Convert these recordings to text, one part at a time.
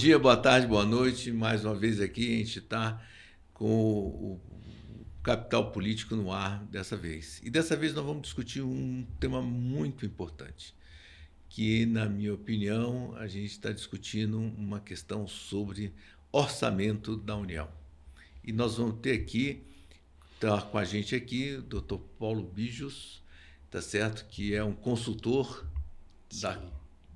dia, boa tarde, boa noite. Mais uma vez aqui a gente está com o Capital Político no ar dessa vez. E dessa vez nós vamos discutir um tema muito importante, que, na minha opinião, a gente está discutindo uma questão sobre orçamento da União. E nós vamos ter aqui, tá com a gente aqui, o Dr. Paulo Bijos, tá certo? Que é um consultor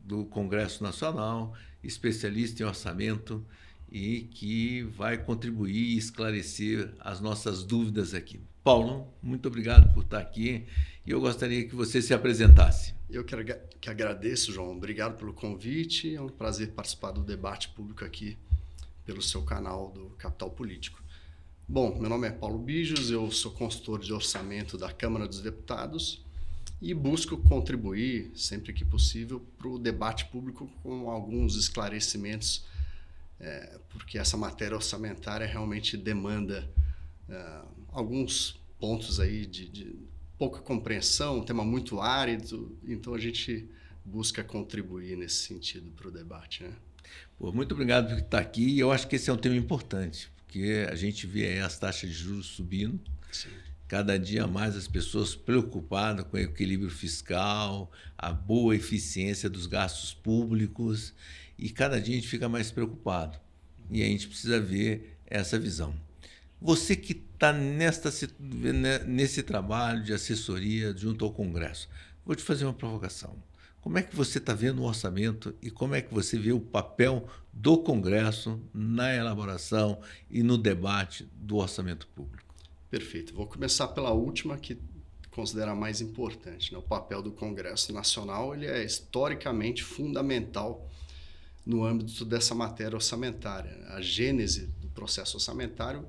do Congresso Nacional, especialista em orçamento e que vai contribuir e esclarecer as nossas dúvidas aqui. Paulo, muito obrigado por estar aqui e eu gostaria que você se apresentasse. Eu que agradeço, João. Obrigado pelo convite. É um prazer participar do debate público aqui pelo seu canal do Capital Político. Bom, meu nome é Paulo Bijos, eu sou consultor de orçamento da Câmara dos Deputados e busco contribuir, sempre que possível, para o debate público com alguns esclarecimentos, porque essa matéria orçamentária realmente demanda alguns pontos aí de pouca compreensão, um tema muito árido, então a gente busca contribuir nesse sentido para o debate, né? Pô, muito obrigado por estar aqui. Eu acho que esse é um tema importante, porque a gente vê aí as taxas de juros subindo. Sim. Cada dia mais as pessoas preocupadas com o equilíbrio fiscal, a boa eficiência dos gastos públicos, e cada dia a gente fica mais preocupado. E a gente precisa ver essa visão. Você que está nesse trabalho de assessoria junto ao Congresso, vou te fazer uma provocação. Como é que você está vendo o orçamento e como é que você vê o papel do Congresso na elaboração e no debate do orçamento público? Perfeito. Vou começar pela última, que considero a mais importante, né? O papel do Congresso Nacional ele é historicamente fundamental no âmbito dessa matéria orçamentária. A gênese do processo orçamentário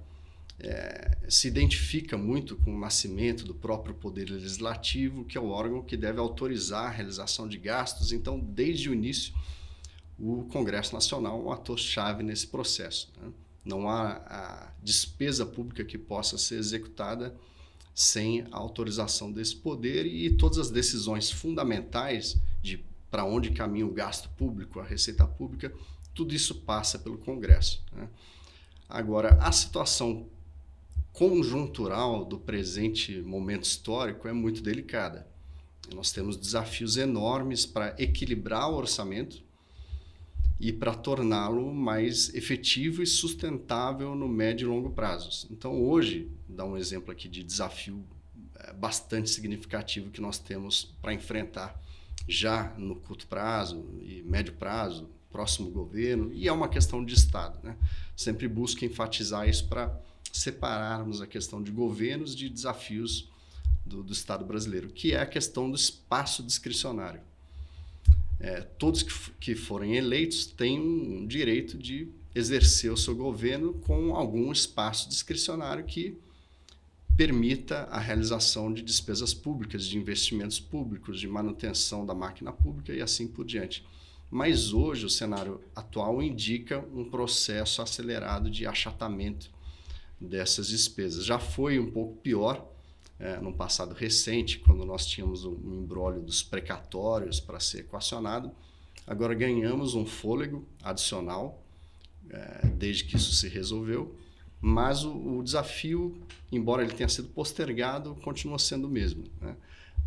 se identifica muito com o nascimento do próprio Poder Legislativo, que é o órgão que deve autorizar a realização de gastos. Então, desde o início, o Congresso Nacional é um ator-chave nesse processo, né? Não há a despesa pública que possa ser executada sem a autorização desse poder e todas as decisões fundamentais de para onde caminha o gasto público, a receita pública, tudo isso passa pelo Congresso, né? Agora, a situação conjuntural do presente momento histórico é muito delicada. Nós temos desafios enormes para equilibrar o orçamento e para torná-lo mais efetivo e sustentável no médio e longo prazos. Então, hoje, dá um exemplo aqui de desafio bastante significativo que nós temos para enfrentar já no curto prazo e médio prazo, próximo governo, e é uma questão de Estado, né? Sempre busco enfatizar isso para separarmos a questão de governos de desafios do Estado brasileiro, que é a questão do espaço discricionário. Todos que forem eleitos têm um direito de exercer o seu governo com algum espaço discricionário que permita a realização de despesas públicas, de investimentos públicos, de manutenção da máquina pública e assim por diante. Mas hoje o cenário atual indica um processo acelerado de achatamento dessas despesas. Já foi um pouco pior no passado recente, quando nós tínhamos um imbróglio dos precatórios para ser equacionado. Agora ganhamos um fôlego adicional, desde que isso se resolveu, mas o desafio, embora ele tenha sido postergado, continua sendo o mesmo, né?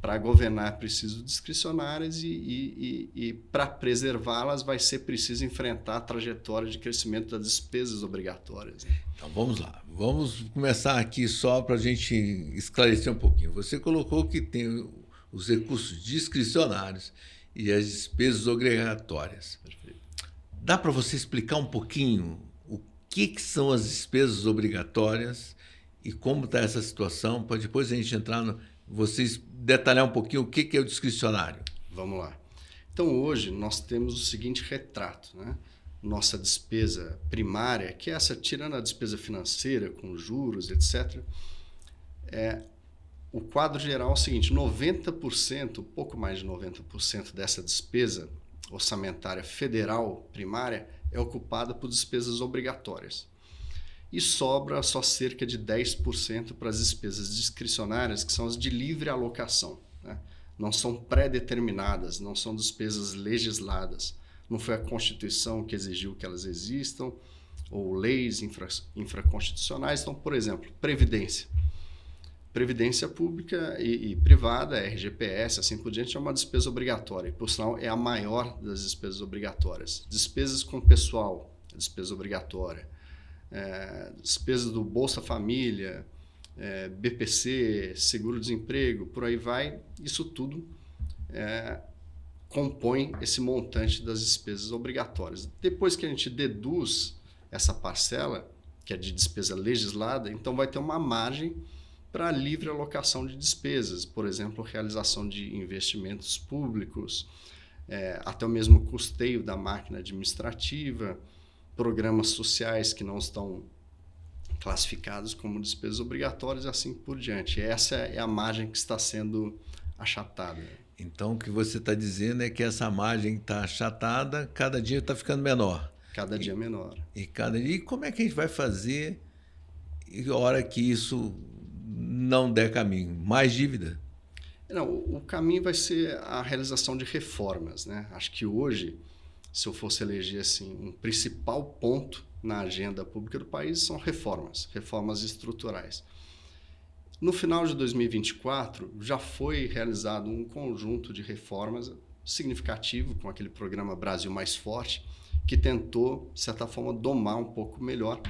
Para governar é preciso discricionárias e para preservá-las vai ser preciso enfrentar a trajetória de crescimento das despesas obrigatórias, né? Então vamos lá, vamos começar aqui só para a gente esclarecer um pouquinho. Você colocou que tem os recursos discricionários e as despesas obrigatórias. Perfeito. Dá para você explicar um pouquinho o que são as despesas obrigatórias e como está essa situação, para depois a gente entrar vocês detalhar um pouquinho o que é o discricionário? Vamos lá. Então, hoje, nós temos o seguinte retrato, né? Nossa despesa primária, que é essa, tirando a despesa financeira, com juros, etc., o quadro geral é o seguinte: 90%, pouco mais de 90% dessa despesa orçamentária federal primária é ocupada por despesas obrigatórias. E sobra só cerca de 10% para as despesas discricionárias, que são as de livre alocação, né? Não são pré-determinadas, não são despesas legisladas. não foi a Constituição que exigiu que elas existam, ou leis infraconstitucionais. Então, por exemplo, Previdência. Previdência pública e privada, RGPS, assim por diante, é uma despesa obrigatória. E, por sinal, é a maior das despesas obrigatórias. Despesas com pessoal, despesa obrigatória. Despesas do Bolsa Família, BPC, seguro-desemprego, por aí vai. Isso tudo compõe esse montante das despesas obrigatórias. Depois que a gente deduz essa parcela, que é de despesa legislada, então vai ter uma margem para livre alocação de despesas, por exemplo, realização de investimentos públicos, até o mesmo custeio da máquina administrativa, programas sociais que não estão classificados como despesas obrigatórias e assim por diante. Essa é a margem que está sendo achatada. Então, o que você está dizendo é que essa margem está achatada, cada dia está ficando menor. Cada dia menor. E como é que a gente vai fazer na hora que isso não der caminho? Mais dívida? Não, o caminho vai ser a realização de reformas, né? Acho que hoje, se eu fosse eleger assim, um principal ponto na agenda pública do país são reformas estruturais. No final de 2024, já foi realizado um conjunto de reformas significativo com aquele programa Brasil Mais Forte, que tentou, de certa forma, domar um pouco melhor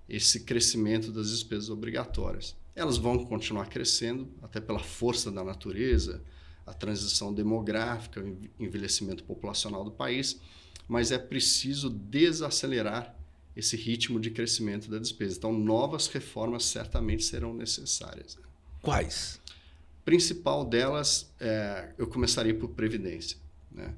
esse crescimento das despesas obrigatórias. Elas vão continuar crescendo, até pela força da natureza, a transição demográfica, o envelhecimento populacional do país, mas é preciso desacelerar esse ritmo de crescimento da despesa. Então, novas reformas certamente serão necessárias. Quais? Principal delas, eu começaria por Previdência, né?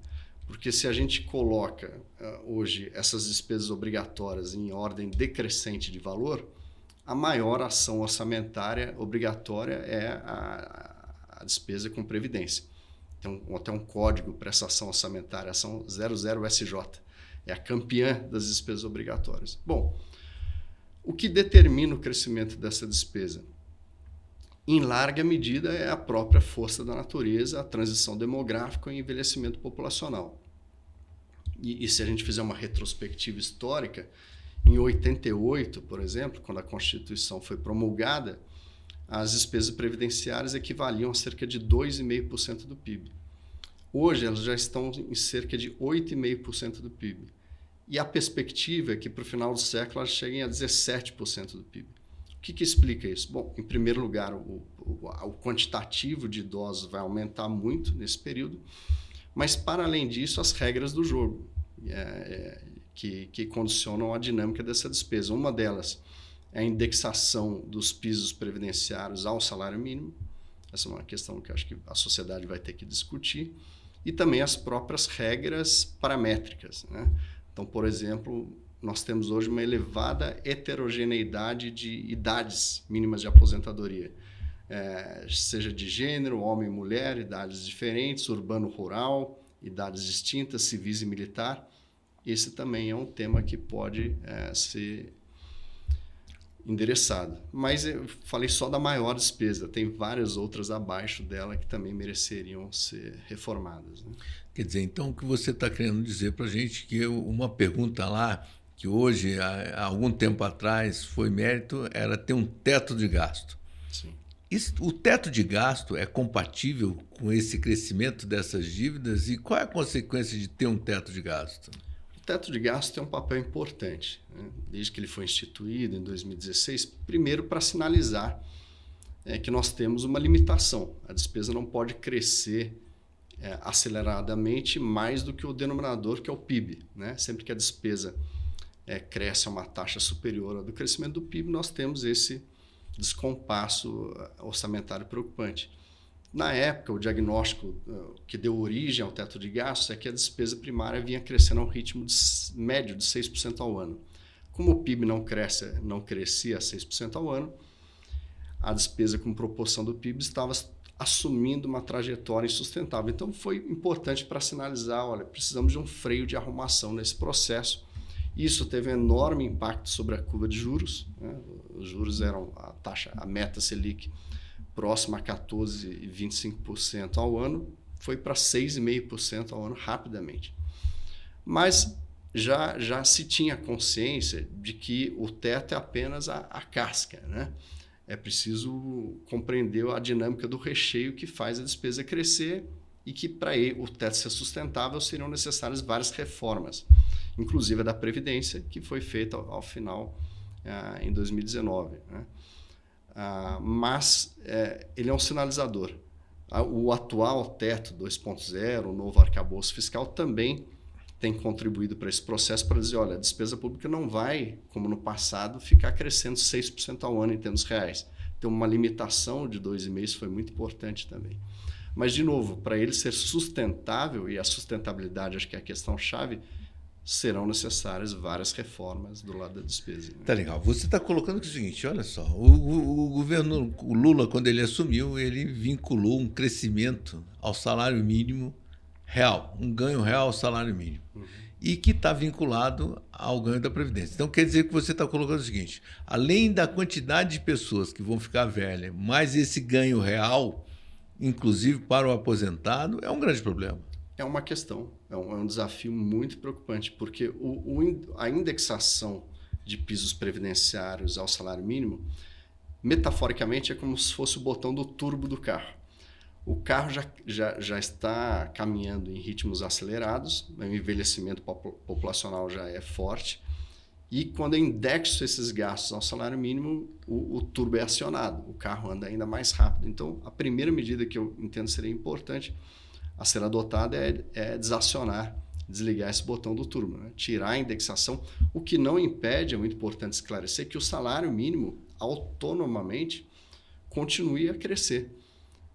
Porque se a gente coloca hoje essas despesas obrigatórias em ordem decrescente de valor, a maior ação orçamentária obrigatória é a despesa com Previdência. Tem até um código para essa ação orçamentária, ação 00SJ. É a campeã das despesas obrigatórias. Bom, o que determina o crescimento dessa despesa? Em larga medida, é a própria força da natureza, a transição demográfica e o envelhecimento populacional. E se a gente fizer uma retrospectiva histórica, em 88, por exemplo, quando a Constituição foi promulgada, as despesas previdenciárias equivaliam a cerca de 2,5% do PIB. Hoje, elas já estão em cerca de 8,5% do PIB. E a perspectiva é que, para o final do século, elas cheguem a 17% do PIB. O que explica isso? Bom, em primeiro lugar, o quantitativo de idosos vai aumentar muito nesse período, mas, para além disso, as regras do jogo que condicionam a dinâmica dessa despesa. Uma delas é a indexação dos pisos previdenciários ao salário mínimo. Essa é uma questão que acho que a sociedade vai ter que discutir. E também as próprias regras paramétricas, né? Então, por exemplo, nós temos hoje uma elevada heterogeneidade de idades mínimas de aposentadoria, seja de gênero, homem e mulher, idades diferentes, urbano-rural, idades distintas, civis e militar. Esse também é um tema que pode ser endereçado. Mas eu falei só da maior despesa, tem várias outras abaixo dela que também mereceriam ser reformadas, né? Quer dizer, então, o que você está querendo dizer para a gente que uma pergunta lá, que hoje, há algum tempo atrás, foi mérito, era ter um teto de gasto. Sim. O teto de gasto é compatível com esse crescimento dessas dívidas? E qual é a consequência de ter um teto de gasto? O teto de gasto tem um papel importante, né? Desde que ele foi instituído em 2016, primeiro para sinalizar que nós temos uma limitação. A despesa não pode crescer aceleradamente mais do que o denominador, que é o PIB, né? Sempre que a despesa cresce a uma taxa superior ao do crescimento do PIB, nós temos esse descompasso orçamentário preocupante. Na época, o diagnóstico que deu origem ao teto de gastos é que a despesa primária vinha crescendo a um ritmo médio de 6% ao ano. Como o PIB não crescia a 6% ao ano, a despesa com proporção do PIB estava assumindo uma trajetória insustentável. Então, foi importante para sinalizar, olha, precisamos de um freio de arrumação nesse processo. Isso teve um enorme impacto sobre a curva de juros, né? Os juros eram a meta Selic próxima a 14,25% ao ano, foi para 6,5% ao ano rapidamente. Mas já se tinha consciência de que o teto é apenas a casca, né? É preciso compreender a dinâmica do recheio que faz a despesa crescer e que, para o teto ser sustentável, seriam necessárias várias reformas, inclusive a da Previdência, que foi feita ao final, em 2019. Né? Mas ele é um sinalizador. O atual teto 2.0, o novo arcabouço fiscal, também tem contribuído para esse processo para dizer, olha, a despesa pública não vai, como no passado, ficar crescendo 6% ao ano em termos reais. Tem uma limitação de 2,5%, isso foi muito importante também. Mas, de novo, para ele ser sustentável, e a sustentabilidade acho que é a questão-chave, serão necessárias várias reformas do lado da despesa. Né? Tá legal. Você está colocando o seguinte, olha só, o governo, o Lula, quando ele assumiu, ele vinculou um crescimento ao salário mínimo real, um ganho real ao salário mínimo, e que está vinculado ao ganho da Previdência. Então, quer dizer que você está colocando o seguinte, além da quantidade de pessoas que vão ficar velhas, mais esse ganho real, inclusive para o aposentado, é um grande problema. É uma questão, é um desafio muito preocupante, porque a indexação de pisos previdenciários ao salário mínimo, metaforicamente, é como se fosse o botão do turbo do carro. O carro já está caminhando em ritmos acelerados, o envelhecimento populacional já é forte, e quando eu indexo esses gastos ao salário mínimo, o turbo é acionado, o carro anda ainda mais rápido. Então, a primeira medida que eu entendo seria importante a ser adotada é desacionar, desligar esse botão do turbo, né? Tirar a indexação, o que não impede, é muito importante esclarecer, que o salário mínimo, autonomamente, continue a crescer.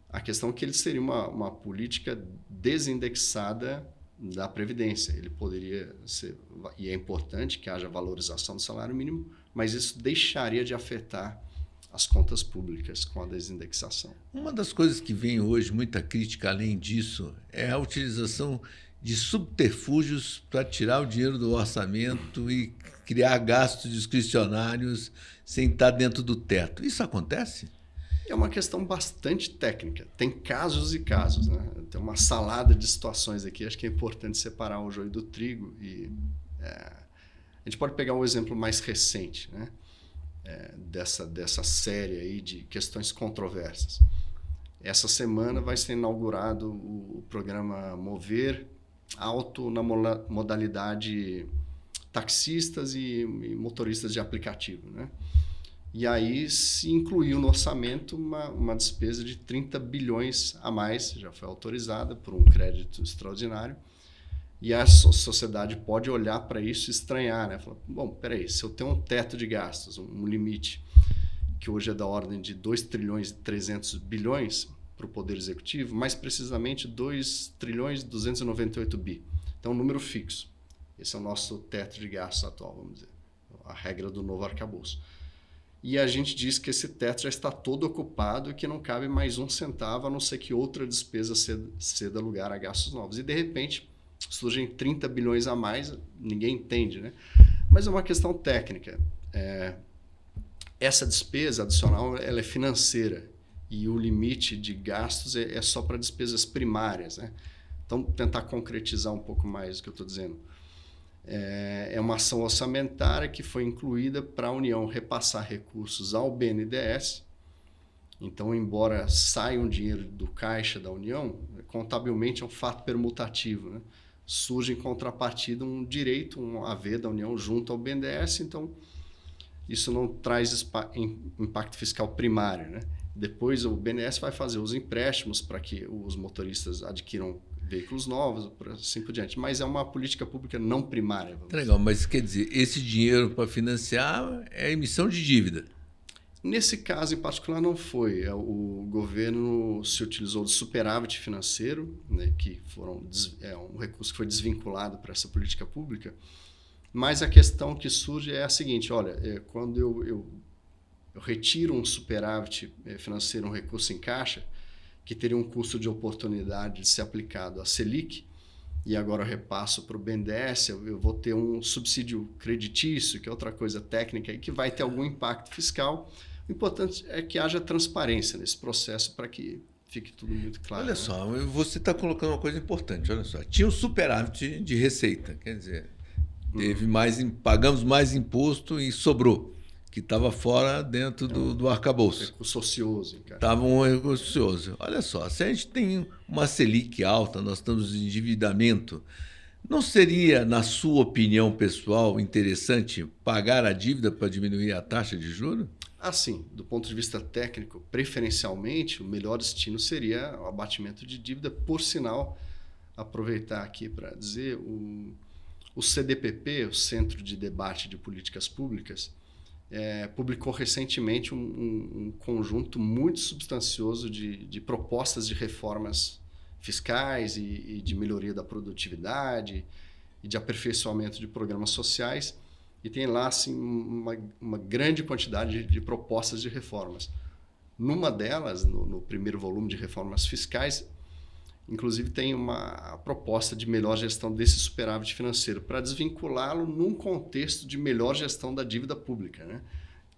A questão é que ele seria uma política desindexada da Previdência. Ele poderia ser, e é importante que haja valorização do salário mínimo, mas isso deixaria de afetar as contas públicas com a desindexação. Uma das coisas que vem hoje, muita crítica além disso, é a utilização de subterfúgios para tirar o dinheiro do orçamento e criar gastos discricionários sem estar dentro do teto. Isso acontece? É uma questão bastante técnica. Tem casos e casos, né? Tem uma salada de situações aqui. Acho que é importante separar o joio do trigo. A gente pode pegar um exemplo mais recente, né? Dessa série aí de questões controversas. Essa semana vai ser inaugurado o programa Mover Alto na modalidade taxistas e motoristas de aplicativo, né? E aí se incluiu no orçamento uma despesa de 30 bilhões a mais, já foi autorizada por um crédito extraordinário, e a sociedade pode olhar para isso e estranhar, né? Falar, bom, peraí, se eu tenho um teto de gastos, um limite, que hoje é da ordem de 2 trilhões e 300 bilhões para o Poder Executivo, mais precisamente 2 trilhões e 298 bi. Então, um número fixo. Esse é o nosso teto de gastos atual, vamos dizer, a regra do novo arcabouço. E a gente diz que esse teto já está todo ocupado e que não cabe mais um centavo, a não ser que outra despesa ceda lugar a gastos novos. E, de repente, surgem 30 bilhões a mais, ninguém entende, né? Mas é uma questão técnica. Essa despesa adicional ela é financeira e o limite de gastos é só para despesas primárias, né? Então, tentar concretizar um pouco mais o que eu estou dizendo. É uma ação orçamentária que foi incluída para a União repassar recursos ao BNDES. Então, embora saia um dinheiro do caixa da União, contabilmente é um fato permutativo, né? Surge em contrapartida um direito, um haver da União junto ao BNDES, então isso não traz impacto fiscal primário, né? Depois o BNDES vai fazer os empréstimos para que os motoristas adquiram veículos novos, assim por diante. Mas é uma política pública não primária. Legal, mas quer dizer, esse dinheiro para financiar é emissão de dívida? Nesse caso em particular não foi. O governo se utilizou do superávit financeiro, né, que um recurso que foi desvinculado para essa política pública. Mas a questão que surge é a seguinte, olha, quando eu retiro um superávit financeiro, um recurso em caixa, que teria um custo de oportunidade de ser aplicado à Selic, e agora eu repasso para o BNDES, eu vou ter um subsídio creditício, que é outra coisa técnica, e que vai ter algum impacto fiscal. O importante é que haja transparência nesse processo para que fique tudo muito claro. Olha só, você está colocando uma coisa importante. Olha só, tinha um superávit de receita, quer dizer, teve pagamos mais imposto e sobrou, que estava fora dentro do arcabouço. Recurso ocioso, cara. Estava um recurso ocioso. Olha só, se a gente tem uma Selic alta, nós estamos em endividamento, não seria, na sua opinião pessoal, interessante pagar a dívida para diminuir a taxa de juros? Assim, do ponto de vista técnico, preferencialmente, o melhor destino seria o abatimento de dívida. Por sinal, aproveitar aqui para dizer, o CDPP, o Centro de Debate de Políticas Públicas, publicou recentemente um conjunto muito substancioso de propostas de reformas fiscais e de melhoria da produtividade e de aperfeiçoamento de programas sociais. E tem lá assim, uma grande quantidade de propostas de reformas. Numa delas, no primeiro volume de reformas fiscais, inclusive tem uma proposta de melhor gestão desse superávit financeiro, para desvinculá-lo num contexto de melhor gestão da dívida pública, né?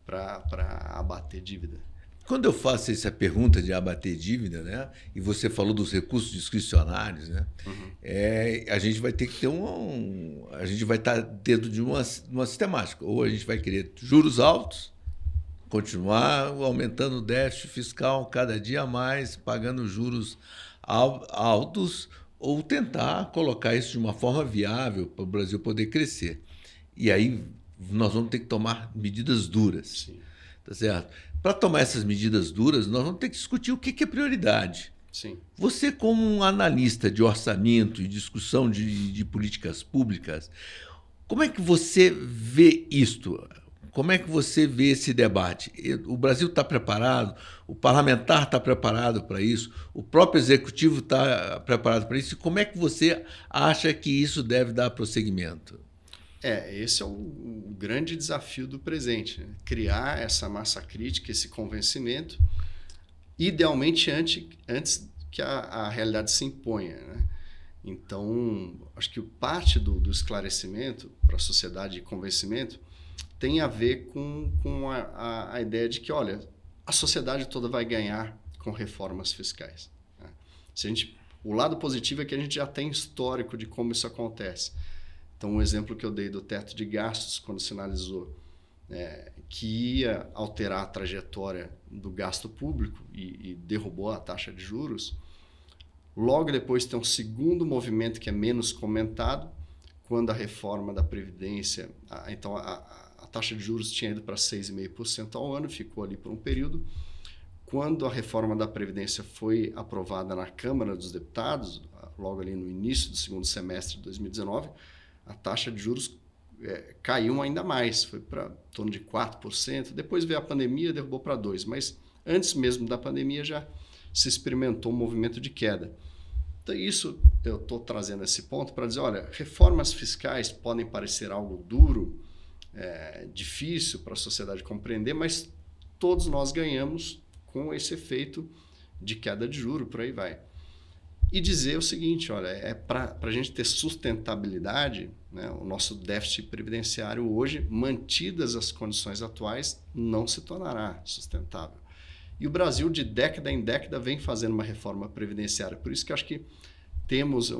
Para abater dívida. Quando eu faço essa pergunta de abater dívida, né, e você falou dos recursos discricionários, né, a gente vai ter que ter a gente vai estar dentro de uma sistemática. Ou a gente vai querer juros altos, continuar aumentando o déficit fiscal cada dia mais, pagando juros altos, ou tentar colocar isso de uma forma viável para o Brasil poder crescer. E aí nós vamos ter que tomar medidas duras. Sim. Tá certo? Para tomar essas medidas duras, nós vamos ter que discutir o que é prioridade. Sim. Você, como um analista de orçamento e discussão de políticas públicas, como é que você vê isto? Como é que você vê esse debate? O Brasil está preparado? O parlamentar está preparado para isso? O próprio executivo está preparado para isso? E como é que você acha que isso deve dar prosseguimento? Esse é o grande desafio do presente, né? Criar essa massa crítica, esse convencimento, idealmente antes que a realidade se imponha, né? Então, acho que parte do esclarecimento para a sociedade de convencimento tem a ver com a ideia de que, olha, a sociedade toda vai ganhar com reformas fiscais, né? O lado positivo é que a gente já tem histórico de como isso acontece. Então, um exemplo que eu dei do teto de gastos, quando sinalizou que ia alterar a trajetória do gasto público e derrubou a taxa de juros, logo depois tem um segundo movimento que é menos comentado, quando a reforma da Previdência, então a taxa de juros tinha ido para 6,5% ao ano, ficou ali por um período. Quando a reforma da Previdência foi aprovada na Câmara dos Deputados, logo ali no início do segundo semestre de 2019, a taxa de juros caiu ainda mais, foi para em torno de 4%. Depois veio a pandemia, derrubou para 2%. Mas antes mesmo da pandemia já se experimentou um movimento de queda. Então, isso eu estou trazendo esse ponto para dizer, olha, reformas fiscais podem parecer algo duro, difícil para a sociedade compreender, mas todos nós ganhamos com esse efeito de queda de juros, por aí vai. E dizer o seguinte, olha, para a gente ter sustentabilidade, né, o nosso déficit previdenciário hoje, mantidas as condições atuais, não se tornará sustentável. E o Brasil, de década em década, vem fazendo uma reforma previdenciária. Por isso que eu acho que temos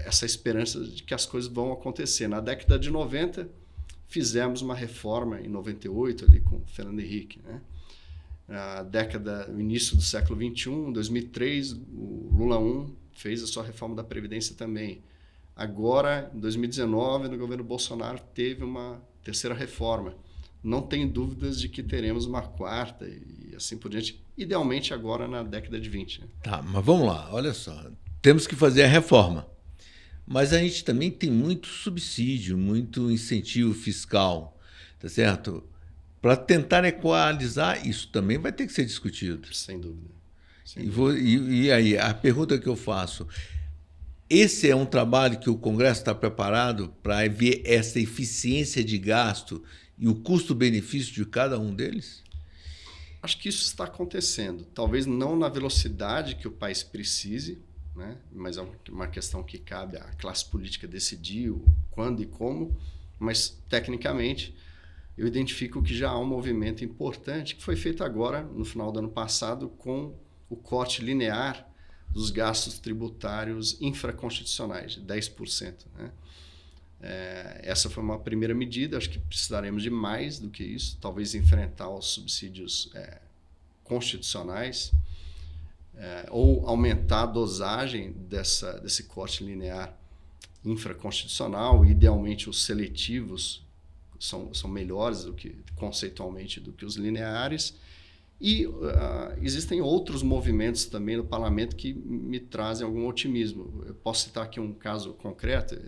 essa esperança de que as coisas vão acontecer. Na década de 90, fizemos uma reforma, em 98, ali com o Fernando Henrique, né? No início do século XXI, 2003, o Lula I fez a sua reforma da Previdência também. Agora, em 2019, no governo Bolsonaro, teve uma terceira reforma. Não tem dúvidas de que teremos uma quarta e assim por diante, idealmente agora na década de 20. Né? Tá, mas vamos lá, olha só. Temos que fazer a reforma. Mas a gente também tem muito subsídio, muito incentivo fiscal, tá certo? Para tentar equalizar, isso também vai ter que ser discutido. Sem dúvida. E aí, a pergunta que eu faço, esse é um trabalho que o Congresso está preparado para ver essa eficiência de gasto e o custo-benefício de cada um deles? Acho que isso está acontecendo. Talvez não na velocidade que o país precise, né? Mas é uma questão que cabe à classe política decidir quando e como, mas tecnicamente eu identifico que já há um movimento importante que foi feito agora, no final do ano passado, com o corte linear dos gastos tributários infraconstitucionais, de 10%. Né? Essa foi uma primeira medida, acho que precisaremos de mais do que isso, talvez enfrentar os subsídios constitucionais, ou aumentar a dosagem desse corte linear infraconstitucional. Idealmente, os seletivos são melhores conceitualmente do que os lineares. E existem outros movimentos também no parlamento que me trazem algum otimismo. Eu posso citar aqui um caso concreto,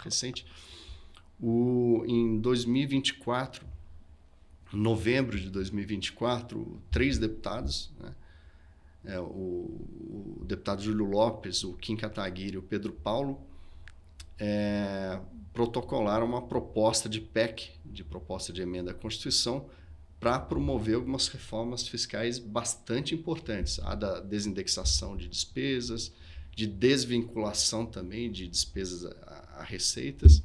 recente. Em 2024, em novembro de 2024, 3 deputados, né, o deputado Júlio Lopes, o Kim Kataguiri e o Pedro Paulo, protocolaram uma proposta de PEC, de proposta de emenda à Constituição, para promover algumas reformas fiscais bastante importantes. A da desindexação de despesas, de desvinculação também de despesas a receitas,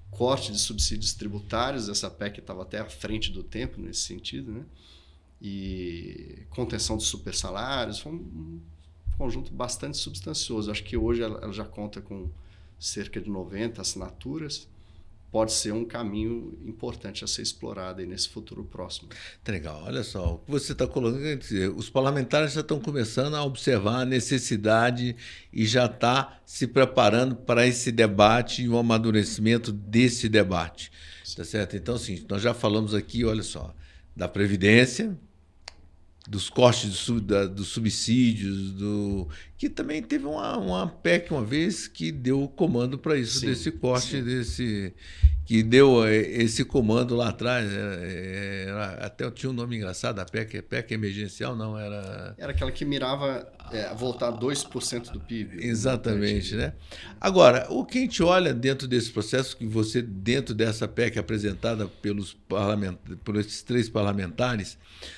corte de subsídios tributários. Essa PEC estava até à frente do tempo nesse sentido, né? E contenção dos supersalários. Foi um conjunto bastante substancioso. Acho que hoje ela já conta com cerca de 90 assinaturas. Pode ser um caminho importante a ser explorado aí nesse futuro próximo. Tá legal. Olha só, o que você está colocando, quer dizer, os parlamentares já estão começando a observar a necessidade e já está se preparando para esse debate e o amadurecimento desse debate. Tá certo? Então, assim, nós já falamos aqui, olha só, da Previdência, dos cortes dos subsídios, que também teve uma PEC uma vez que deu o comando para isso, sim, desse corte, sim, que deu esse comando lá atrás. Até tinha um nome engraçado, a PEC emergencial, não era... Era aquela que mirava voltar a 2% do PIB. Exatamente, né? Agora, o que a gente olha dentro desse processo, que você, dentro dessa PEC apresentada por esses 3 parlamentares,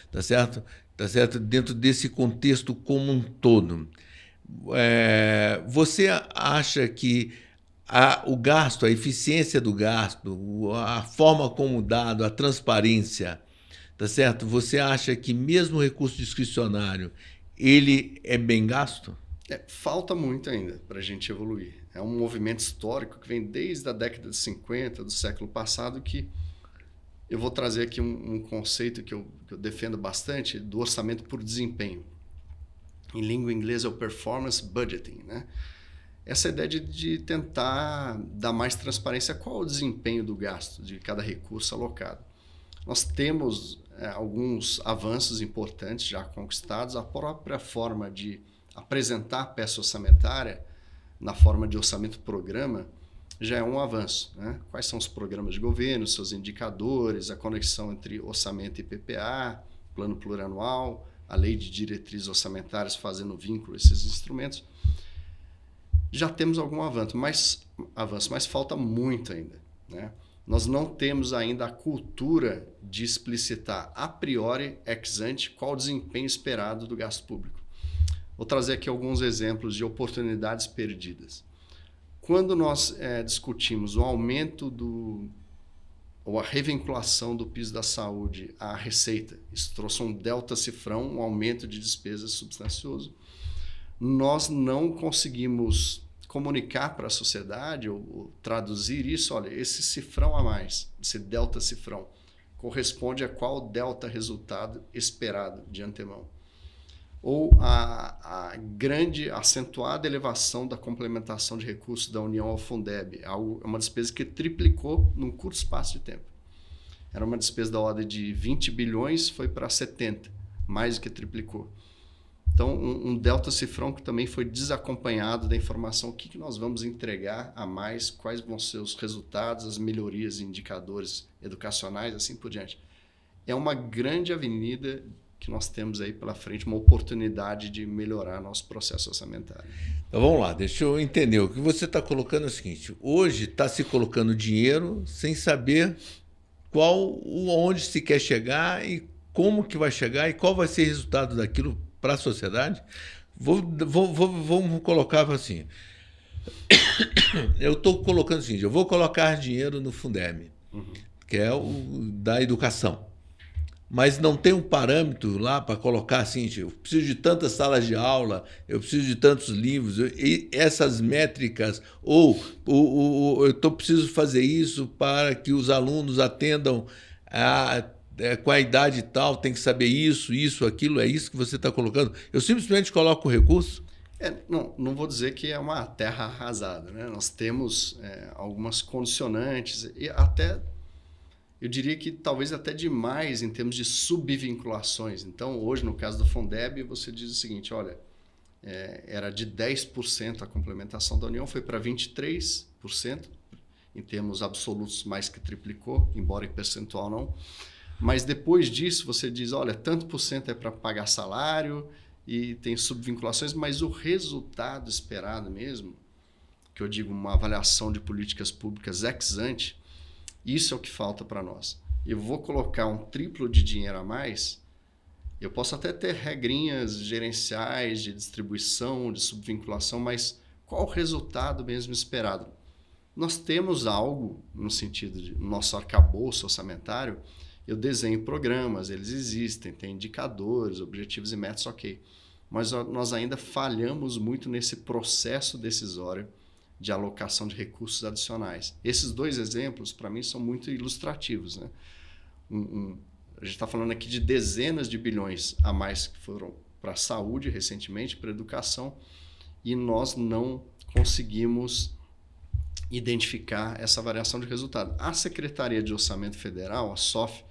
tá certo? Tá certo? Dentro desse contexto como um todo, você acha que o gasto, a eficiência do gasto, a forma como dado, a transparência, tá certo? Você acha que mesmo o recurso discricionário, ele é bem gasto? Falta muito ainda para a gente evoluir. É um movimento histórico que vem desde a década de 50 do século passado, que eu vou trazer aqui um conceito que eu defendo bastante, do orçamento por desempenho. Em língua inglesa é o performance budgeting, né? Essa ideia de tentar dar mais transparência a qual é o desempenho do gasto de cada recurso alocado. Nós temos alguns avanços importantes já conquistados. A própria forma de apresentar a peça orçamentária na forma de orçamento-programa já é um avanço, né? Quais são os programas de governo, seus indicadores, a conexão entre orçamento e PPA, plano plurianual, a lei de diretrizes orçamentárias fazendo vínculo a esses instrumentos. Já temos algum avanço, mas falta muito ainda, né? Nós não temos ainda a cultura de explicitar a priori, ex ante, qual o desempenho esperado do gasto público. Vou trazer aqui alguns exemplos de oportunidades perdidas. Quando nós discutimos o aumento ou a revinculação do piso da saúde à receita, isso trouxe um delta cifrão, um aumento de despesas substancioso. Nós não conseguimos comunicar para a sociedade ou traduzir isso. Olha, esse cifrão a mais, esse delta cifrão, corresponde a qual delta resultado esperado de antemão. Ou a grande, acentuada elevação da complementação de recursos da União ao Fundeb. É uma despesa que triplicou num curto espaço de tempo. Era uma despesa da ordem de 20 bilhões, foi para 70, mais do que triplicou. Então, um delta cifrão que também foi desacompanhado da informação, o que nós vamos entregar a mais, quais vão ser os resultados, as melhorias e indicadores educacionais, assim por diante. É uma grande avenida que nós temos aí pela frente, uma oportunidade de melhorar nosso processo orçamentário. Então vamos lá, deixa eu entender. O que você está colocando é o seguinte: hoje está se colocando dinheiro sem saber onde se quer chegar e como que vai chegar e qual vai ser o resultado daquilo para a sociedade. Vamos colocar assim. Eu estou colocando o seguinte: eu vou colocar dinheiro no Fundeb, que é o da educação. mas não tem um parâmetro lá para colocar assim, eu preciso de tantas salas de aula, eu preciso de tantos livros, e essas métricas, eu preciso fazer isso para que os alunos atendam com a idade tal, tem que saber isso, aquilo, é isso que você está colocando. Eu simplesmente coloco o recurso. Não vou dizer que é uma terra arrasada, né? Nós temos algumas condicionantes e até, eu diria que talvez até demais em termos de subvinculações. Então, hoje, no caso do Fundeb, você diz o seguinte, olha, era de 10% a complementação da União, foi para 23%, em termos absolutos mais que triplicou, embora em percentual não. Mas depois disso, você diz, olha, tanto por cento é para pagar salário e tem subvinculações, mas o resultado esperado mesmo, que eu digo uma avaliação de políticas públicas ex ante, isso é o que falta para nós. Eu vou colocar um triplo de dinheiro a mais, eu posso até ter regrinhas gerenciais de distribuição, de subvinculação, mas qual o resultado mesmo esperado? Nós temos algo no sentido de nosso arcabouço orçamentário, eu desenho programas, eles existem, tem indicadores, objetivos e metas, ok. Mas nós ainda falhamos muito nesse processo decisório de alocação de recursos adicionais. Esses dois exemplos, para mim, são muito ilustrativos, né? A gente está falando aqui de dezenas de bilhões a mais que foram para a saúde recentemente, para a educação, e nós não conseguimos identificar essa variação de resultado. A Secretaria de Orçamento Federal, a SOF,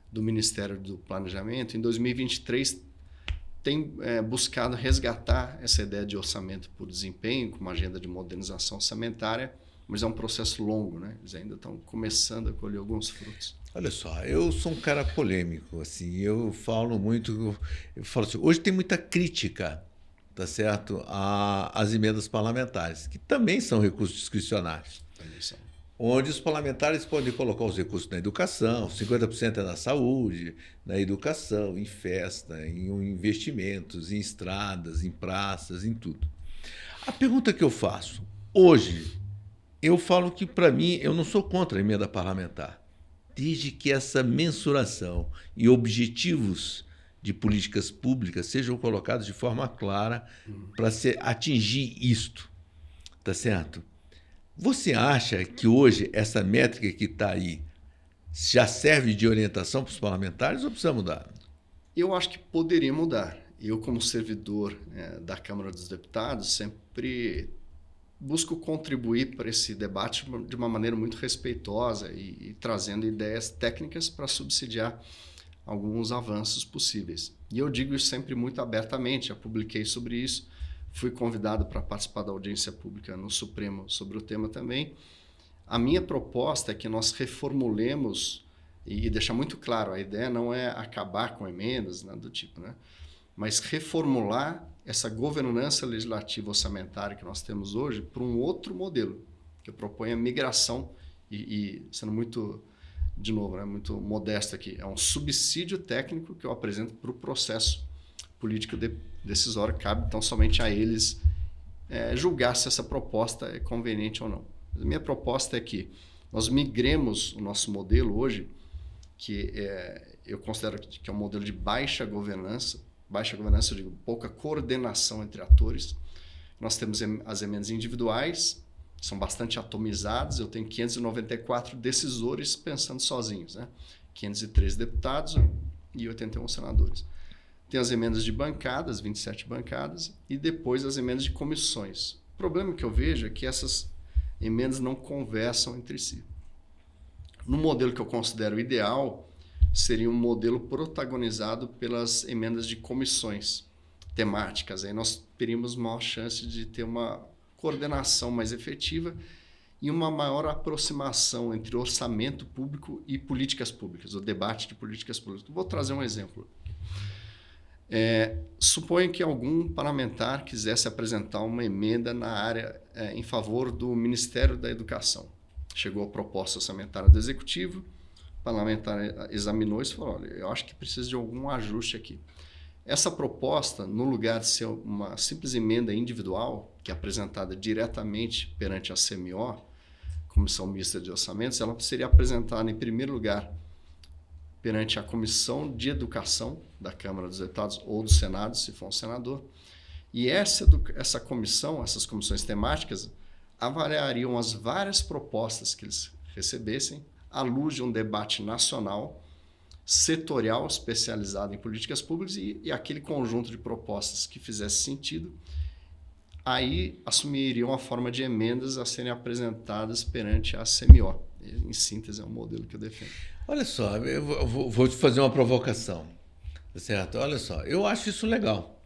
do Ministério do Planejamento, em 2023, tem buscado resgatar essa ideia de orçamento por desempenho, com uma agenda de modernização orçamentária, mas é um processo longo, né? Eles ainda estão começando a colher alguns frutos. Olha só, eu sou um cara polêmico, assim, eu falo muito, eu falo assim, hoje tem muita crítica, tá certo, às emendas parlamentares, que também são recursos discricionários. Onde os parlamentares podem colocar os recursos na educação, 50% é na saúde, na educação, em festa, em investimentos, em estradas, em praças, em tudo. A pergunta que eu faço, hoje, eu falo que, para mim, eu não sou contra a emenda parlamentar, desde que essa mensuração e objetivos de políticas públicas sejam colocados de forma clara para atingir isto, tá certo? Você acha que hoje essa métrica que está aí já serve de orientação para os parlamentares ou precisa mudar? Eu acho que poderia mudar. Eu, como servidor da Câmara dos Deputados, sempre busco contribuir para esse debate de uma maneira muito respeitosa e trazendo ideias técnicas para subsidiar alguns avanços possíveis. E eu digo isso sempre muito abertamente, já publiquei sobre isso, fui convidado para participar da audiência pública no Supremo sobre o tema também. A minha proposta é que nós reformulemos, e deixar muito claro, a ideia não é acabar com emendas, nada do tipo, né? Mas reformular essa governança legislativa orçamentária que nós temos hoje para um outro modelo, que eu proponho a migração, e sendo muito, de novo, né, muito modesto aqui, é um subsídio técnico que eu apresento para o processo político decisório, cabe então somente a eles julgar se essa proposta é conveniente ou não. A minha proposta é que nós migremos o nosso modelo hoje, que eu considero que é um modelo de baixa governança, eu digo pouca coordenação entre atores. Nós temos as emendas individuais, são bastante atomizadas, eu tenho 594 decisores pensando sozinhos, né? 513 deputados e 81 senadores. Tem as emendas de bancadas, 27 bancadas, e depois as emendas de comissões. O problema que eu vejo é que essas emendas não conversam entre si. No modelo que eu considero ideal, seria um modelo protagonizado pelas emendas de comissões temáticas. Aí nós teríamos maior chance de ter uma coordenação mais efetiva e uma maior aproximação entre orçamento público e políticas públicas, o debate de políticas públicas. Vou trazer um exemplo. Suponha que algum parlamentar quisesse apresentar uma emenda na área em favor do Ministério da Educação. Chegou a proposta orçamentária do Executivo, o parlamentar examinou isso e falou, olha, eu acho que precisa de algum ajuste aqui. Essa proposta, no lugar de ser uma simples emenda individual, que é apresentada diretamente perante a CMO, Comissão Mista de Orçamentos, ela seria apresentada em primeiro lugar perante a Comissão de Educação da Câmara dos Deputados ou do Senado, se for um senador. E essa comissão, essas comissões temáticas, avaliariam as várias propostas que eles recebessem à luz de um debate nacional, setorial, especializado em políticas públicas e aquele conjunto de propostas que fizesse sentido, aí assumiriam a forma de emendas a serem apresentadas perante a CMO. Em síntese, é um modelo que eu defendo. Olha só, eu vou te fazer uma provocação, tá certo? Olha só, eu acho isso legal.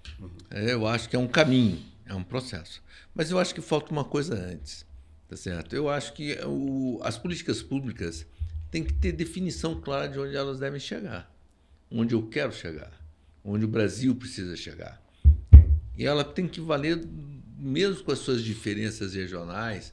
Eu acho que é um caminho, é um processo. Mas eu acho que falta uma coisa antes, tá certo? Eu acho que as políticas públicas têm que ter definição clara de onde elas devem chegar, onde eu quero chegar, onde o Brasil precisa chegar. E ela tem que valer, mesmo com as suas diferenças regionais,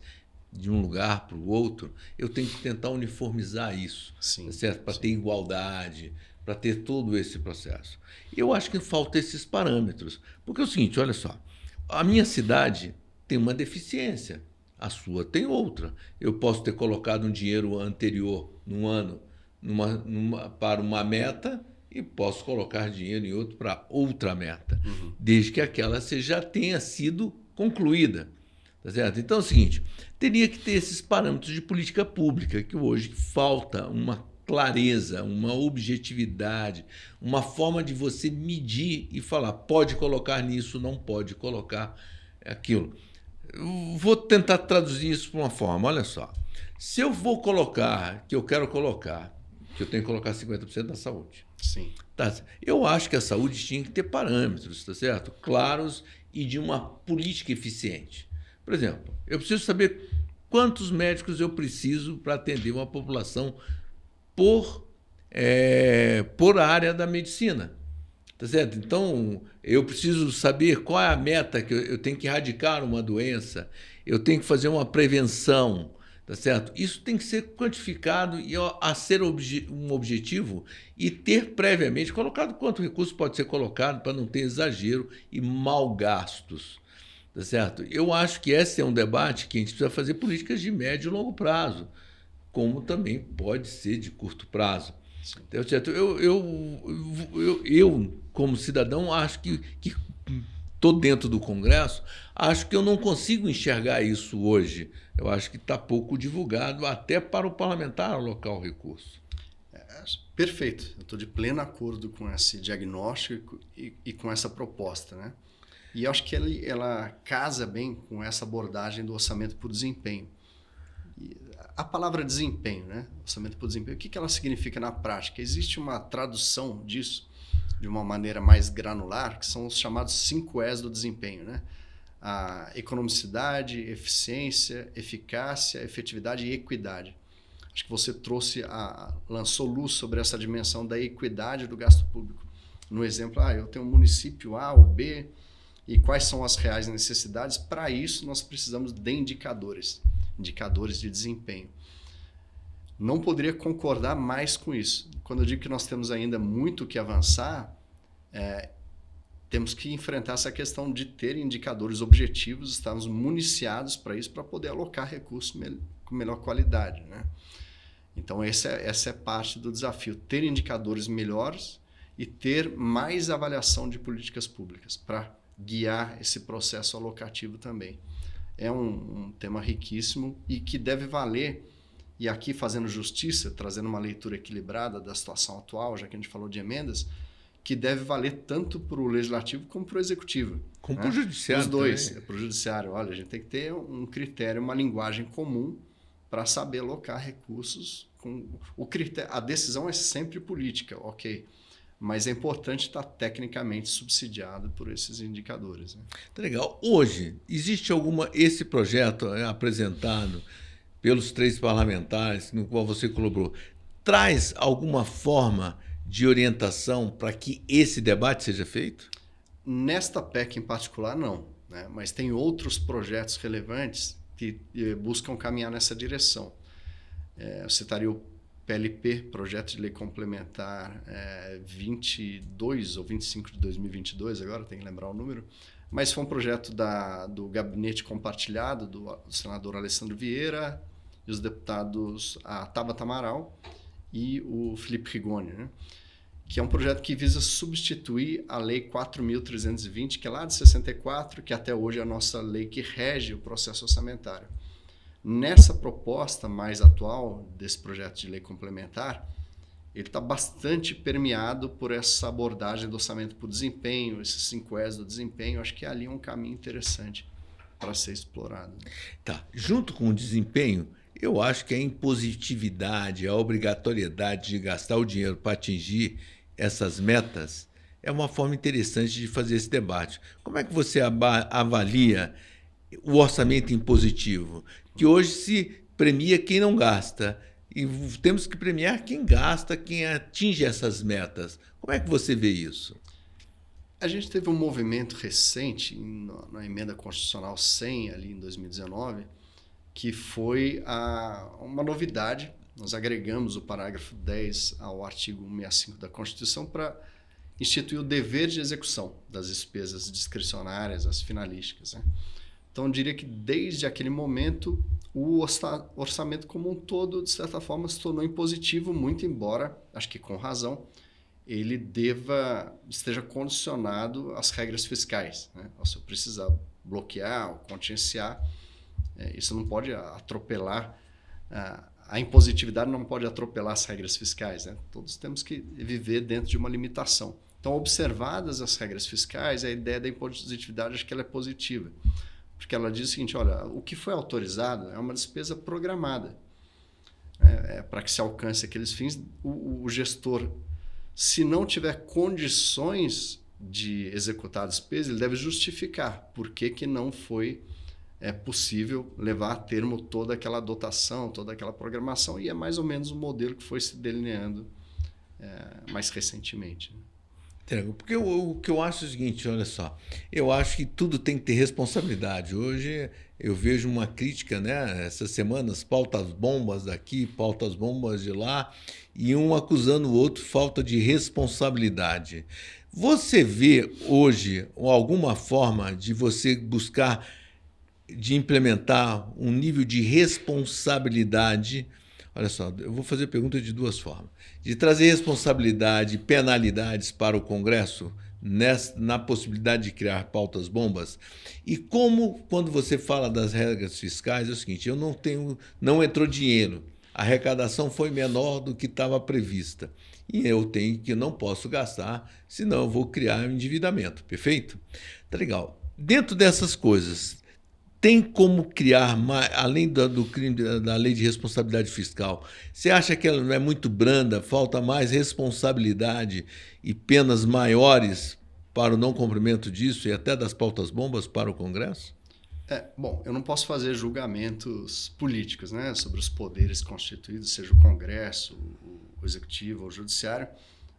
de um lugar para o outro, eu tenho que tentar uniformizar isso, Sim, tá certo? Para sim. ter igualdade, para ter todo esse processo. Eu acho que falta esses parâmetros. Porque é o seguinte, olha só, a minha cidade tem uma deficiência, a sua tem outra. Eu posso ter colocado um dinheiro anterior, num ano, para uma meta e posso colocar dinheiro em outro para outra meta, desde que aquela já tenha sido concluída. Tá certo? Então é o seguinte, teria que ter esses parâmetros de política pública, que hoje falta uma clareza, uma objetividade, uma forma de você medir e falar, pode colocar nisso, não pode colocar aquilo. Eu vou tentar traduzir isso para uma forma, olha só. Se eu vou colocar, que eu quero colocar, que eu tenho que colocar 50% da saúde. Sim. Tá? Eu acho que a saúde tinha que ter parâmetros, tá certo? Claros e de uma política eficiente. Por exemplo, eu preciso saber quantos médicos eu preciso para atender uma população por área da medicina. Tá certo? Então, eu preciso saber qual é a meta, que eu tenho que erradicar uma doença, eu tenho que fazer uma prevenção. Tá certo? Isso tem que ser quantificado e a ser um objetivo e ter previamente colocado quanto recurso pode ser colocado para não ter exagero e mal gastos. Tá certo? Eu acho que esse é um debate que a gente precisa fazer políticas de médio e longo prazo, como também pode ser de curto prazo. Tá certo? Eu, como cidadão, acho que estou dentro do Congresso, acho que eu não consigo enxergar isso hoje. Eu acho que está pouco divulgado até para o parlamentar alocar o recurso. Perfeito. Eu estou de pleno acordo com esse diagnóstico e com essa proposta, né? E eu acho que ela casa bem com essa abordagem do orçamento por desempenho. E a palavra desempenho, né? Orçamento por desempenho, o que ela significa na prática? Existe uma tradução disso de uma maneira mais granular, que são os chamados 5 Es do desempenho, né? A economicidade, eficiência, eficácia, efetividade e equidade. Acho que você lançou luz sobre essa dimensão da equidade do gasto público. No exemplo, eu tenho um município A ou B, e quais são as reais necessidades? Para isso, nós precisamos de indicadores de desempenho. Não poderia concordar mais com isso. Quando eu digo que nós temos ainda muito que avançar, temos que enfrentar essa questão de ter indicadores objetivos, estarmos municiados para isso, para poder alocar recursos com melhor qualidade, né? Então, essa é parte do desafio, ter indicadores melhores e ter mais avaliação de políticas públicas para guiar esse processo alocativo também. É um tema riquíssimo e que deve valer, e aqui fazendo justiça, trazendo uma leitura equilibrada da situação atual, já que a gente falou de emendas, que deve valer tanto para o Legislativo como para o Executivo. Como para o Judiciário. Os dois. Para o Judiciário, olha, a gente tem que ter um critério, uma linguagem comum para saber alocar recursos. A decisão é sempre política, ok, mas é importante estar tecnicamente subsidiado por esses indicadores, né? Tá legal. Hoje, existe esse projeto apresentado pelos 3 parlamentares, no qual você colaborou, traz alguma forma de orientação para que esse debate seja feito? Nesta PEC em particular, não, né? Mas tem outros projetos relevantes que buscam caminhar nessa direção. Eu citaria o PLP, Projeto de Lei Complementar 22 ou 25 de 2022, agora tem que lembrar o número, mas foi um projeto do Gabinete Compartilhado, do senador Alessandro Vieira e os deputados Tabata Amaral e o Felipe Rigoni, né? Que é um projeto que visa substituir a Lei 4.320, que é lá de 64, que até hoje é a nossa lei que rege o processo orçamentário. Nessa proposta mais atual desse projeto de lei complementar, ele está bastante permeado por essa abordagem do orçamento por desempenho, esses 5 E's do desempenho. Acho que ali é um caminho interessante para ser explorado. Tá. Junto com o desempenho, eu acho que a impositividade, a obrigatoriedade de gastar o dinheiro para atingir essas metas é uma forma interessante de fazer esse debate. Como é que você avalia o orçamento impositivo? Que hoje se premia quem não gasta. E temos que premiar quem gasta, quem atinge essas metas. Como é que você vê isso? A gente teve um movimento recente na emenda constitucional 100, ali em 2019, que foi uma novidade. Nós agregamos o parágrafo 10 ao artigo 165 da Constituição para instituir o dever de execução das despesas discricionárias, as finalísticas, né? Então, eu diria que desde aquele momento, o orçamento como um todo, de certa forma, se tornou impositivo, muito embora, acho que com razão, ele esteja condicionado às regras fiscais, né? Se eu precisar bloquear ou contingenciar, isso não pode atropelar, a impositividade não pode atropelar as regras fiscais, né? Todos temos que viver dentro de uma limitação. Então, observadas as regras fiscais, a ideia da impositividade, acho que ela é positiva, porque ela diz o seguinte: olha, o que foi autorizado é uma despesa programada, para que se alcance aqueles fins. O gestor, se não tiver condições de executar a despesa, ele deve justificar por que não foi possível levar a termo toda aquela dotação, toda aquela programação, e é mais ou menos o modelo que foi se delineando mais recentemente. Porque o que eu acho é o seguinte, olha só, eu acho que tudo tem que ter responsabilidade. Hoje eu vejo uma crítica, né? Essas semanas, pautas bombas daqui, pautas bombas de lá, e um acusando o outro falta de responsabilidade. Você vê hoje alguma forma de você buscar, de implementar um nível de responsabilidade? Olha só, eu vou fazer pergunta de duas formas. De trazer responsabilidade e penalidades para o Congresso na possibilidade de criar pautas bombas. E como, quando você fala das regras fiscais, é o seguinte: não entrou dinheiro, a arrecadação foi menor do que estava prevista. E eu não posso gastar, senão eu vou criar um endividamento, perfeito? Tá legal. Dentro dessas coisas, tem como criar, além do crime da lei de responsabilidade fiscal, você acha que ela não é muito branda, falta mais responsabilidade e penas maiores para o não cumprimento disso e até das pautas bombas para o Congresso? Bom, eu não posso fazer julgamentos políticos, né, sobre os poderes constituídos, seja o Congresso, o Executivo ou o Judiciário,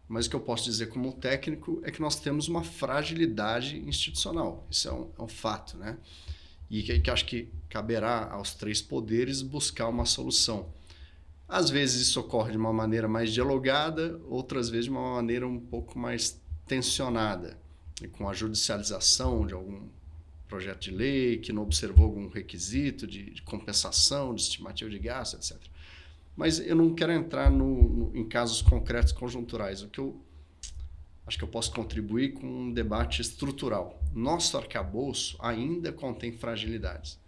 mas o que eu posso dizer como técnico é que nós temos uma fragilidade institucional. Isso é um fato, né? E que acho que caberá aos 3 poderes buscar uma solução. Às vezes isso ocorre de uma maneira mais dialogada, outras vezes de uma maneira um pouco mais tensionada, e com a judicialização de algum projeto de lei que não observou algum requisito de compensação, de estimativa de gasto, etc. Mas eu não quero entrar em casos concretos conjunturais. O que eu acho que eu posso contribuir com um debate estrutural. Nosso arcabouço ainda contém fragilidades.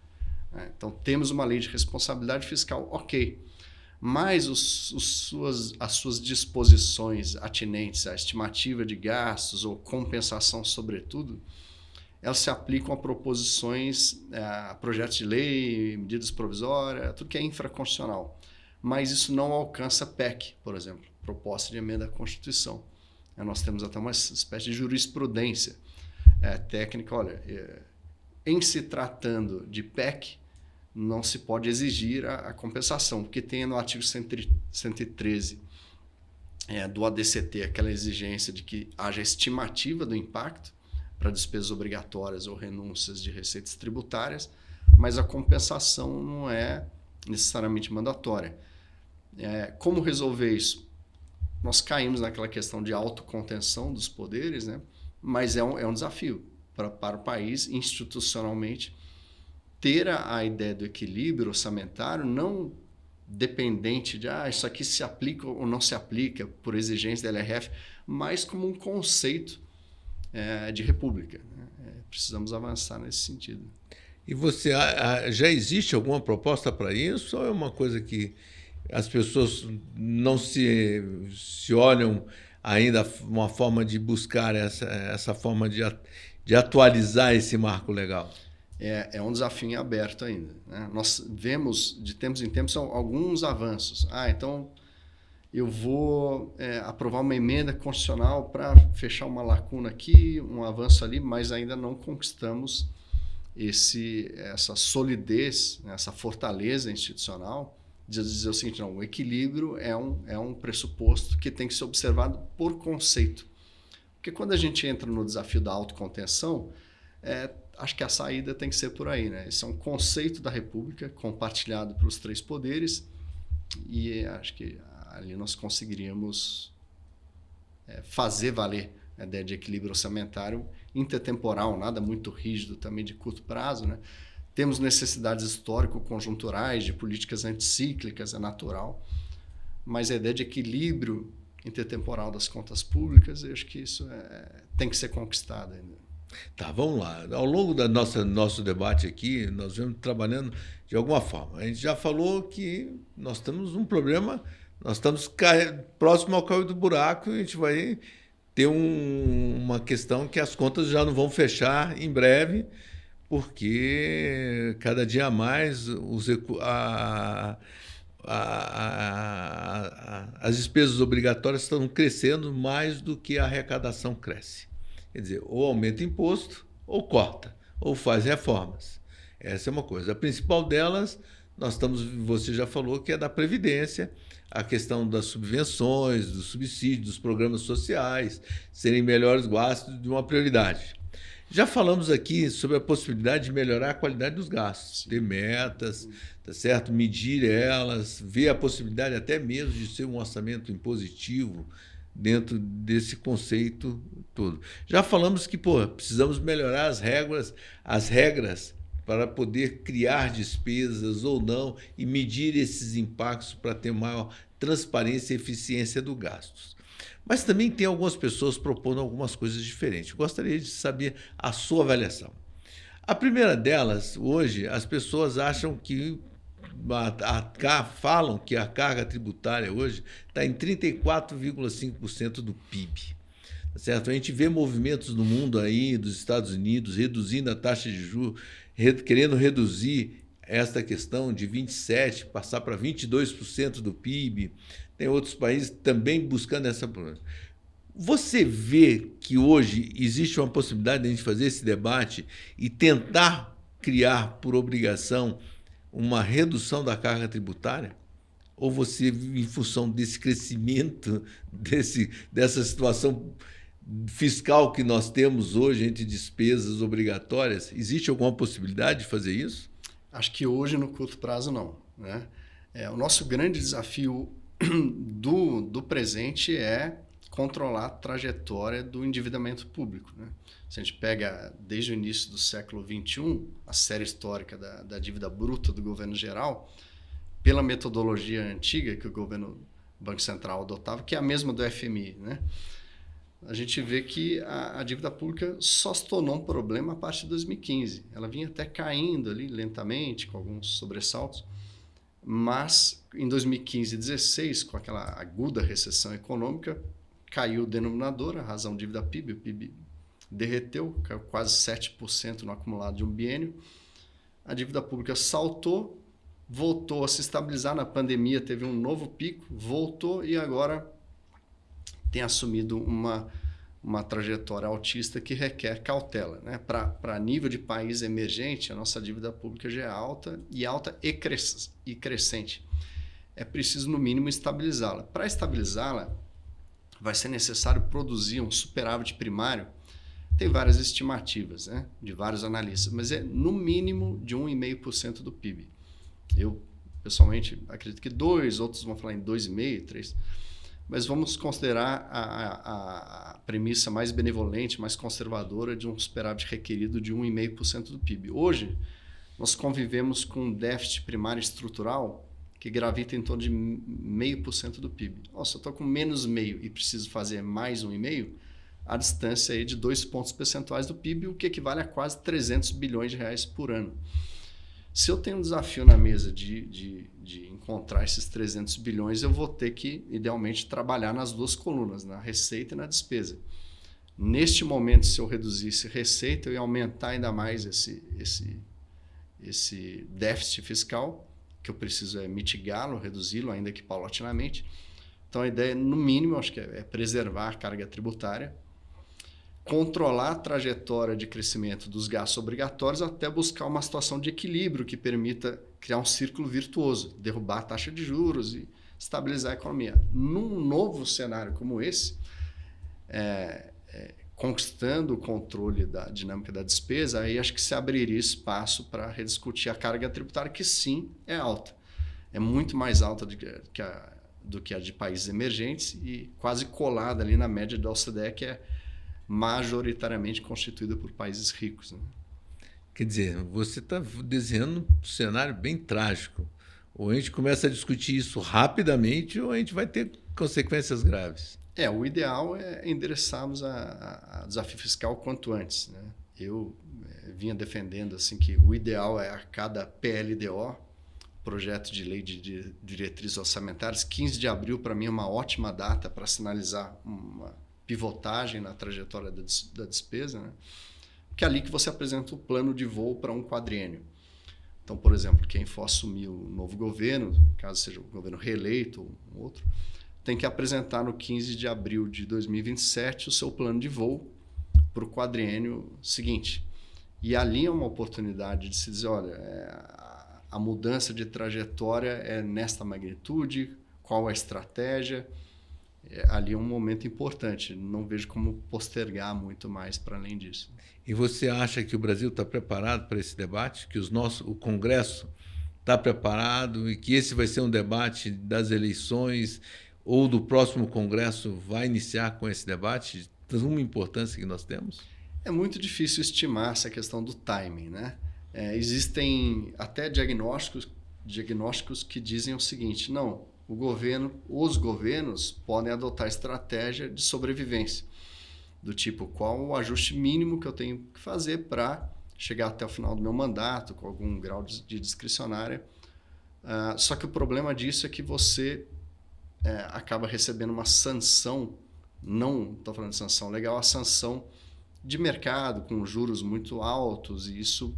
Então, temos uma lei de responsabilidade fiscal, ok, mas as suas disposições atinentes à estimativa de gastos ou compensação, sobretudo, elas se aplicam a proposições, a projetos de lei, medidas provisórias, tudo que é infraconstitucional. Mas isso não alcança PEC, por exemplo, proposta de emenda à Constituição. Nós temos até uma espécie de jurisprudência técnica. Olha, em se tratando de PEC, não se pode exigir a compensação, porque tem no artigo 113 do ADCT aquela exigência de que haja estimativa do impacto para despesas obrigatórias ou renúncias de receitas tributárias, mas a compensação não é necessariamente mandatória. Como resolver isso? Nós caímos naquela questão de autocontenção dos poderes, né? Mas é um desafio para o país, institucionalmente, ter a ideia do equilíbrio orçamentário, não dependente de isso aqui se aplica ou não se aplica por exigência da LRF, mas como um conceito de república, né? Precisamos avançar nesse sentido. E você já existe alguma proposta para isso ou é uma coisa que as pessoas não se olham ainda uma forma de buscar essa forma de atualizar esse marco legal? É um desafio em aberto ainda, né? Nós vemos, de tempos em tempos, alguns avanços. Então, eu vou aprovar uma emenda constitucional para fechar uma lacuna aqui, um avanço ali, mas ainda não conquistamos essa solidez, né, essa fortaleza institucional de dizer o seguinte: não, o equilíbrio é um pressuposto que tem que ser observado por conceito. Porque quando a gente entra no desafio da autocontenção, acho que a saída tem que ser por aí, né? Esse é um conceito da República compartilhado pelos 3 poderes e acho que ali nós conseguiríamos fazer valer a ideia de equilíbrio orçamentário intertemporal, nada muito rígido também de curto prazo, né? Temos necessidades histórico-conjunturais de políticas anticíclicas, é natural, mas a ideia de equilíbrio intertemporal das contas públicas, eu acho que isso tem que ser conquistado ainda. Tá, vamos lá. Ao longo do nosso debate aqui, nós vamos trabalhando de alguma forma. A gente já falou que nós temos um problema, nós estamos próximo ao cair do buraco e a gente vai ter uma questão que as contas já não vão fechar em breve, porque cada dia mais as despesas obrigatórias estão crescendo mais do que a arrecadação cresce. Quer dizer, ou aumenta imposto, ou corta, ou faz reformas. Essa é uma coisa. A principal delas, você já falou, que é da Previdência, a questão das subvenções, dos subsídios, dos programas sociais, serem melhores gastos de uma prioridade. Já falamos aqui sobre a possibilidade de melhorar a qualidade dos gastos, ter metas, tá certo? Medir elas, ver a possibilidade até mesmo de ser um orçamento impositivo dentro desse conceito todo. Já falamos que precisamos melhorar as regras para poder criar despesas ou não e medir esses impactos para ter maior transparência e eficiência dos gastos. Mas também tem algumas pessoas propondo algumas coisas diferentes. Eu gostaria de saber a sua avaliação. A primeira delas, hoje, as pessoas acham que falam que a carga tributária hoje está em 34,5% do PIB. Certo? A gente vê movimentos no mundo aí, dos Estados Unidos, reduzindo a taxa de juros, querendo reduzir esta questão de 27%, passar para 22% do PIB. Tem outros países também buscando essa... Você vê que hoje existe uma possibilidade de a gente fazer esse debate e tentar criar, por obrigação, uma redução da carga tributária? Ou você, em função desse crescimento, dessa situação fiscal que nós temos hoje entre despesas obrigatórias, existe alguma possibilidade de fazer isso? Acho que hoje, no curto prazo, não, né? O nosso grande desafio do presente é controlar a trajetória do endividamento público, né? Se a gente pega desde o início do século XXI, a série histórica da dívida bruta do governo geral, pela metodologia antiga que o Banco Central adotava, que é a mesma do FMI, né? A gente vê que a dívida pública só se tornou um problema a partir de 2015. Ela vinha até caindo ali lentamente, com alguns sobressaltos, mas em 2015 e 2016, com aquela aguda recessão econômica, caiu o denominador, a razão dívida PIB, o PIB derreteu, caiu quase 7% no acumulado de um biênio. A dívida pública saltou, voltou a se estabilizar, na pandemia teve um novo pico, voltou e agora tem assumido uma trajetória altista que requer cautela, né? Para nível de país emergente, a nossa dívida pública já é alta e crescente. É preciso, no mínimo, estabilizá-la. Para estabilizá-la, vai ser necessário produzir um superávit primário. Tem várias estimativas, né, de vários analistas, mas é no mínimo de 1,5% do PIB. Eu, pessoalmente, acredito que 2%, outros vão falar em 2,5%, 3%. Mas vamos considerar a premissa mais benevolente, mais conservadora de um superávit requerido de 1,5% do PIB. Hoje, nós convivemos com um déficit primário estrutural que gravita em torno de 0,5% do PIB. Se eu estou com menos meio e preciso fazer mais 1,5%, a distância é de 2 pontos percentuais do PIB, o que equivale a quase 300 bilhões de reais por ano. Se eu tenho um desafio na mesa de encontrar esses 300 bilhões, eu vou ter que, idealmente, trabalhar nas duas colunas, na receita e na despesa. Neste momento, se eu reduzisse receita, eu ia aumentar ainda mais esse déficit fiscal, que eu preciso mitigá-lo, reduzi-lo, ainda que paulatinamente. Então, a ideia, no mínimo, acho que é preservar a carga tributária, controlar a trajetória de crescimento dos gastos obrigatórios até buscar uma situação de equilíbrio que permita criar um círculo virtuoso, derrubar a taxa de juros e estabilizar a economia. Num novo cenário como esse, conquistando o controle da dinâmica da despesa, aí acho que se abriria espaço para rediscutir a carga tributária, que sim é alta. É muito mais alta do que a de países emergentes e quase colada ali na média da OCDE, que é majoritariamente constituída por países ricos. Né? Quer dizer, você está desenhando um cenário bem trágico. Ou a gente começa a discutir isso rapidamente ou a gente vai ter consequências graves. O ideal é endereçarmos a desafio fiscal quanto antes. Né? Eu vinha defendendo assim, que o ideal é a cada PLDO, Projeto de Lei de Diretrizes Orçamentárias, 15 de abril para mim é uma ótima data para sinalizar uma pivotagem na trajetória da despesa, né? Que é ali que você apresenta o plano de voo para um quadriênio. Então, por exemplo, quem for assumir o novo governo, caso seja um governo reeleito ou um outro, tem que apresentar no 15 de abril de 2027 o seu plano de voo para o quadriênio seguinte. E ali é uma oportunidade de se dizer, olha, a mudança de trajetória é nesta magnitude, qual a estratégia. Ali é um momento importante, não vejo como postergar muito mais para além disso. E você acha que o Brasil está preparado para esse debate? Que o Congresso está preparado e que esse vai ser um debate das eleições ou do próximo Congresso vai iniciar com esse debate? De uma importância que nós temos? É muito difícil estimar essa questão do timing, né? Existem até diagnósticos que dizem o seguinte, não, os governos podem adotar estratégia de sobrevivência, do tipo, qual o ajuste mínimo que eu tenho que fazer para chegar até o final do meu mandato, com algum grau de discricionária. Só que o problema disso é que você acaba recebendo uma sanção, não estou falando de sanção legal, a sanção de mercado, com juros muito altos, e isso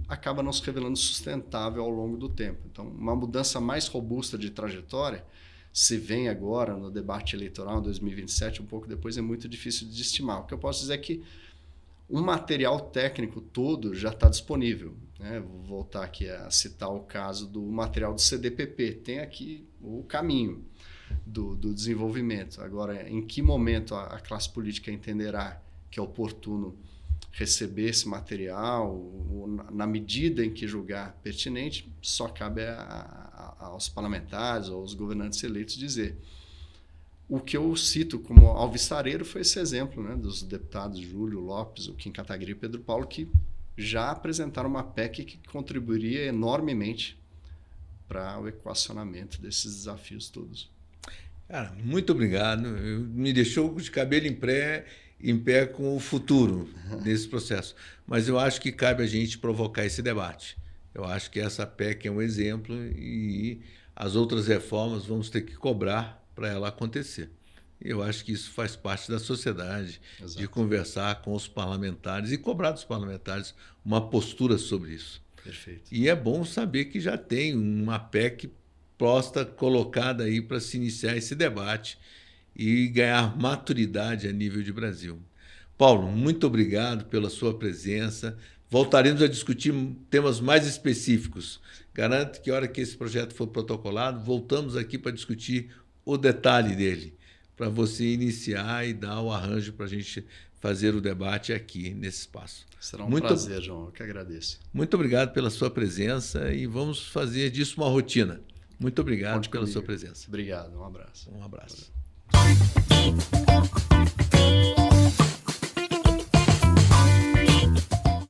acaba não se revelando sustentável ao longo do tempo. Então, uma mudança mais robusta de trajetória, se vem agora no debate eleitoral em 2027, um pouco depois, é muito difícil de estimar. O que eu posso dizer é que o material técnico todo já está disponível. Né? Vou voltar aqui a citar o caso do material do CDPP. Tem aqui o caminho do desenvolvimento. Agora, em que momento a classe política entenderá que é oportuno receber esse material, ou na medida em que julgar pertinente, só cabe aos parlamentares ou aos governantes eleitos dizer. O que eu cito como alvissareiro foi esse exemplo, né, dos deputados Júlio Lopes, o Kim Kataguiri e Pedro Paulo, que já apresentaram uma PEC que contribuiria enormemente para o equacionamento desses desafios todos. Cara, muito obrigado. Me deixou de cabelo em pé com o futuro desse processo. Mas eu acho que cabe a gente provocar esse debate. Eu acho que essa PEC é um exemplo e as outras reformas vamos ter que cobrar para ela acontecer. Eu acho que isso faz parte da sociedade, exato, de conversar com os parlamentares e cobrar dos parlamentares uma postura sobre isso. Perfeito. E é bom saber que já tem uma PEC posta, colocada aí para se iniciar esse debate e ganhar maturidade a nível de Brasil. Paulo, muito obrigado pela sua presença. Voltaremos a discutir temas mais específicos. Garanto que, a hora que esse projeto for protocolado, voltamos aqui para discutir o detalhe dele, para você iniciar e dar o arranjo para a gente fazer o debate aqui nesse espaço. Será um prazer, João. Eu que agradeço. Muito obrigado pela sua presença e vamos fazer disso uma rotina. Muito obrigado pela sua presença. Obrigado. Um abraço. Um abraço. Valeu.